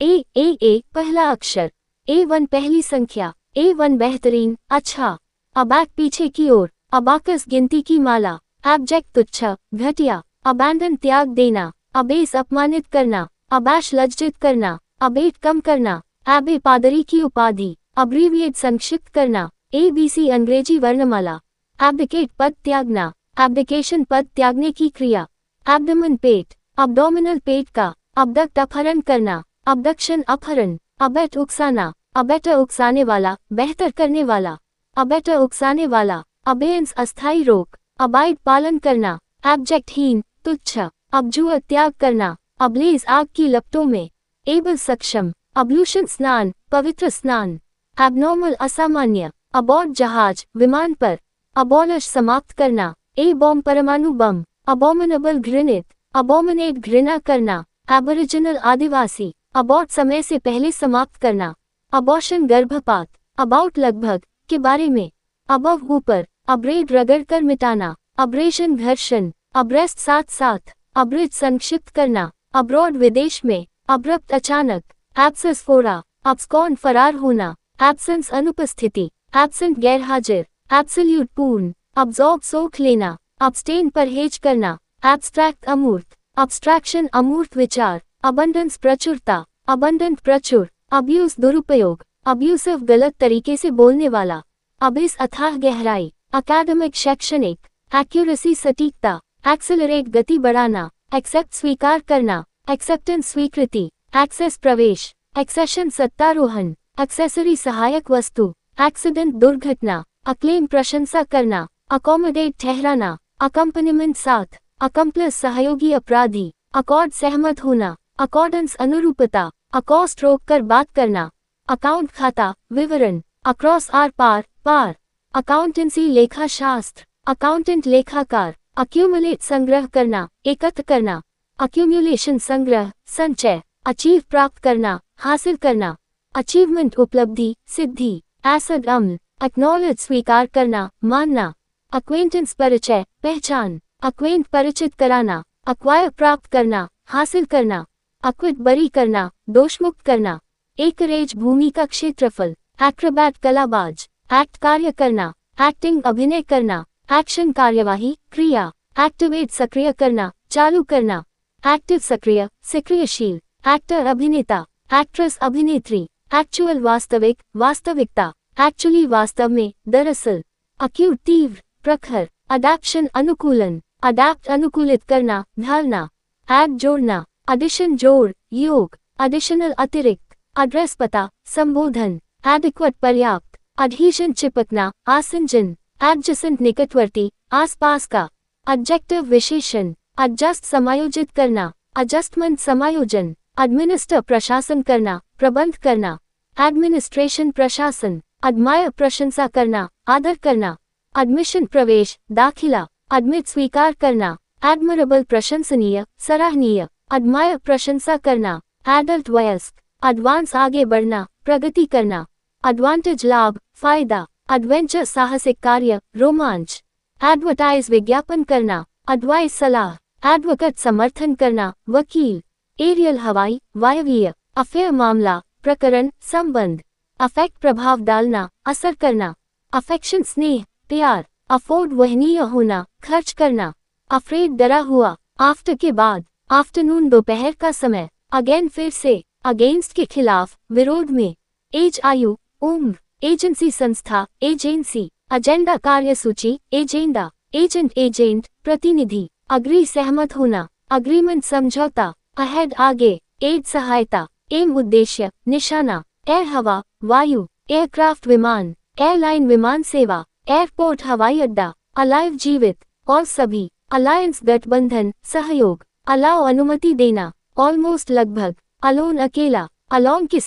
ए पहला अक्षर, A1 पहली संख्या, A1 बेहतरीन, अच्छा। अबैक पीछे की ओर, अबाकस गिनती की माला, एब्जेक्ट तुच्छ, घटिया, अबैंडन त्याग देना, अबेस अपमानित करना, अबैश लज्जित करना, अबेट कम करना, एबे पादरी की उपाधि, अब्रीविएट संक्षिप्त करना, ABC अंग्रेजी वर्णमाला, एब्डिकेट पद त्यागना, एब्डिकेशन पद त्यागने की क्रिया, एब्डोमेन पेट, अब्डोमिनल पेट का, अबडक्ट अपहरण करना, अबडक्शन अपहरण, अबेट उकसाना, अबेटर उकसाने वाला, बेहतर करने वाला, अबेटर उकसाने वाला, अबेयंस अस्थायी रोक, अबाइड पालन करना, एब्जेक्ट हीन, तुच्छ, अबजुअ त्याग करना, अब्लेज आग की लपटों में, एबल सक्षम, अब्लूशन स्नान, पवित्र स्नान, एबनॉर्मल असामान्य, अबॉर्ड जहाज, विमान पर, अबॉलिश समाप्त करना, ए बॉम्ब परमाणु बम, अबॉमिनेबल घृणित, अबॉमिनेट घृणा करना, एबोरिजिनल आदिवासी, अबॉर्ट समय से पहले समाप्त करना, अबॉर्शन गर्भपात, अबाउट लगभग, के बारे में, अबव ऊपर, अब्रेड रगड़कर मिटाना, अब्रेशन घर्षण, अब्रेस्ट साथ साथ, अब्रिज संक्षिप्त करना, अब्रॉड विदेश में, अब्रप्ट अचानक, एब्सेस फोड़ा, अब्सकॉन फरार होना, एब्सेंस अनुपस्थिति, एब्सेंट गैरहाजिर, एब्सोल्यूट पूर्ण, अब्जॉर्ब सोख लेना, अब्सटेन परहेज करना, एब्स्ट्रैक्ट अमूर्त, अब्स्ट्रैक्शन अमूर्त विचार, अबंडेंस प्रचुरता, अबंडेंट प्रचुर, अब्यूज दुरुपयोग, अब्यूसिव गलत तरीके से बोलने वाला, अबिस अथाह गहराई, अकादमिक शैक्षणिक, एक्यूरेसी सटीकता, एक्सेलरेट गति बढ़ाना, एक्सेप्ट स्वीकार करना, एक्सेप्टेंस स्वीकृति, एक्सेस प्रवेश, एक्सेशन सत्तारोहण, एक्सेसरी सहायक वस्तु, एक्सीडेंट दुर्घटना, अक्लेम प्रशंसा करना, अकोमोडेट ठहराना, अकम्पनीमेंट साथ, अकम्प्लिस सहयोगी अपराधी, अकॉर्ड सहमत होना, अकॉर्डेंस अनुरूपता, अकॉस्ट रोक कर बात करना, अकाउंट खाता, विवरण, अक्रॉस आर पार, पार, अकाउंटेंसी लेखा शास्त्र, अकाउंटेंट लेखाकार, अक्यूमुलेट संग्रह करना, एकत्र करना, अक्यूमुलेशन संग्रह, संचय, अचीव प्राप्त करना, हासिल करना, अचीवमेंट उपलब्धि, सिद्धि, एसिड अम्ल, एक्नॉलेज स्वीकार करना, मानना, अक्वेंटेंस परिचय, पहचान, अक्वेंट परिचित कराना, अक्वायर प्राप्त करना, हासिल करना, अक्विट बरी करना, दोषमुक्त करना, एकरेज भूमि का क्षेत्रफल, एक्रोबैट कलाबाज, एक्ट कार्य करना, एक्टिंग अभिनय करना, एक्शन कार्यवाही, क्रिया, एक्टिवेट सक्रिय करना, चालू करना, एक्टिव सक्रिय, सक्रियशील, एक्टर अभिनेता, एक्ट्रेस अभिनेत्री, एक्चुअल वास्तविक, वास्तविकता, एक्चुअली वास्तव में, दरअसल, अक्यूट तीव्र, प्रखर, अडैप्शन अनुकूलन, अडैप्ट अनुकूलित करना, ढालना, ऐड जोड़ना, एडिशन जोड़, योग, एडिशनल अतिरिक्त, एड्रेस पता, संबोधन, एडिक्वेट पर्याप्त, एडहीशन चिपकना, आसंजन, एडजेसेंट निकटवर्ती, आसपास का, एडजेक्टिव विशेषण, एडजस्ट समायोजित करना, एडजस्टमेंट समायोजन, एडमिनिस्टर प्रशासन करना, प्रबंध करना, एडमिनिस्ट्रेशन प्रशासन, एडमायर प्रशंसा करना, आदर करना, एडमिशन प्रवेश, दाखिला, एडमिट स्वीकार करना, एडमरेबल प्रशंसनीय, सराहनीय, एडमायर प्रशंसा करना, एडल्ट वयस्क, एडवांस आगे बढ़ना, प्रगति करना, एडवांटेज लाभ, फायदा, एडवेंचर साहसिक कार्य, रोमांच, एडवर्टाइज विज्ञापन करना, एडवाइस सलाह, एडवोकेट समर्थन करना, वकील, एरियल हवाई, वायवीय, अफेयर मामला, प्रकरण, संबंध, अफेक्ट प्रभाव डालना, असर करना, अफेक्शन स्नेह, प्यार, अफोर्ड वहनीय होना, खर्च करना, अफ्रेड डरा हुआ, आफ्टर के बाद, आफ्टरनून दोपहर का समय, अगेन फिर से, अगेंस्ट के खिलाफ, विरोध में, एज आयु, उम्र, एजेंसी संस्था, एजेंसी, एजेंडा कार्यसूची, एजेंडा, एजेंट एजेंट, प्रतिनिधि, अग्री सहमत होना, अग्रीमेंट समझौता, अहेड आगे, एड सहायता, एम उद्देश्य, निशाना, एयर हवा, वायु, एयरक्राफ्ट विमान, एयरलाइन विमान सेवा, एयरपोर्ट हवाई अड्डा, अलाइव जीवित, और सभी, अलायंस गठबंधन, सहयोग, अलाउ अनुमति देना, ऑलमोस्ट लगभग, अलोन अकेला, अलोंग के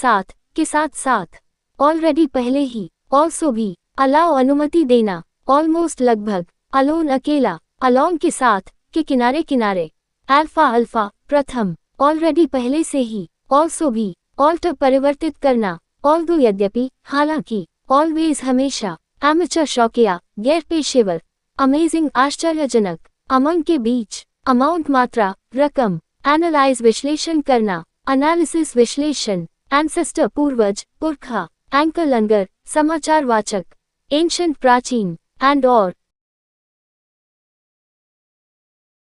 साथ साथ, ऑलरेडी पहले ही, ऑल्सो भी, अलाउ अनुमति देना, ऑलमोस्ट लगभग, अलोन अकेला, अलोंग के साथ, के किनारे किनारे, अल्फा अल्फा, प्रथम, ऑलरेडी पहले से ही, ऑल्सो भी, ऑल्टर परिवर्तित करना, ऑल्दो यद्यपि, हालांकि, ऑलवेज हमेशा, एमेचर शौकिया, गैर पेशेवर, अमेजिंग आश्चर्यजनक, अमंग के बीच, अमाउंट मात्रा, रकम, एनालाइज विश्लेषण करना, एनालिसिस विश्लेषण, एंसेस्टर पूर्वज, पुरखा, एंकर लंगर, समाचार वाचक, एंशंट प्राचीन, एंड और